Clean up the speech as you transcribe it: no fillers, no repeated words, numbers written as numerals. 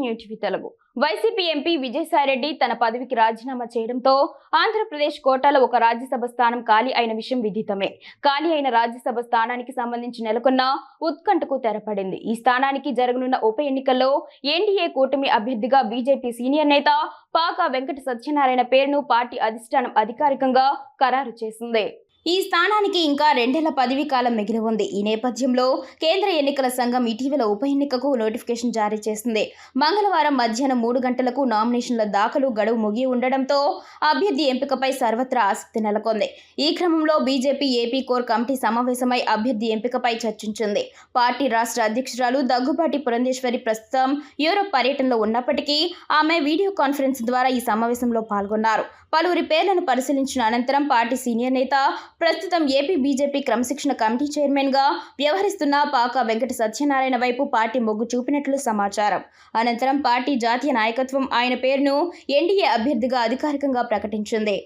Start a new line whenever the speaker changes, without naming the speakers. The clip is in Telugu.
News Telugu. YCP MP Vijayasai Reddy తన పదవికి రాజీనామా చేయడంతో ఆంధ్రప్రదేశ్ కోటాలో ఒక రాజ్యసభ స్థానం ఖాళీ అయిన విషయం విదితమే. ఖాళీ అయిన రాజ్యసభ స్థానానికి సంబంధించి నెలకొన్న ఉత్కంఠకు తెరపడింది. ఈ స్థానానికి జరగనున్న ఉప ఎన్నికల్లో ఎన్డీఏ కూటమి అభ్యర్థిగా బీజేపీ సీనియర్ నేత పాకా వెంకట సత్యనారాయణ పేరును పార్టీ అధిష్టానం అధికారికంగా ఖరారు చేసింది. ఈ స్థానానికి ఇంకా 2 ఏళ్ల పదవీ కాలం మిగిలి ఉంది. ఈ నేపథ్యంలో కేంద్ర ఎన్నికల సంఘం ఇటీవల ఉప ఎన్నికకు నోటిఫికేషన్ జారీ చేసింది. మంగళవారం మధ్యాహ్నం 3 గంటలకు నామినేషన్ల దాఖలు గడువు ముగి ఉండడంతో అభ్యర్థి ఎంపికపై సర్వత్రా ఆసక్తి నెలకొంది. ఈ క్రమంలో బీజేపీ ఏపీ కోర్ కమిటీ సమావేశమై అభ్యర్థి ఎంపికపై చర్చించింది. పార్టీ రాష్ట్ర అధ్యక్షురాలు దగ్గుబాటి పురంధేశ్వరి ప్రస్తుతం యూరోప్ పర్యటనలో ఉన్నప్పటికీ ఆమె వీడియో కాన్ఫరెన్స్ ద్వారా ఈ సమావేశంలో పాల్గొన్నారు. పలువురి పేర్లను పరిశీలించిన అనంతరం పార్టీ సీనియర్ నేత, ప్రస్తుతం ఏపీ బీజేపీ క్రమశిక్షణ కమిటీ చైర్మన్ గా వ్యవహరిస్తున్న పాకా వెంకట సత్యనారాయణ వైపు పార్టీ మొగ్గు చూపినట్లు సమాచారం. అనంతరం పార్టీ జాతీయ నాయకత్వం ఆయన పేరును ఎన్డీఏ అభ్యర్థిగా అధికారికంగా ప్రకటించింది.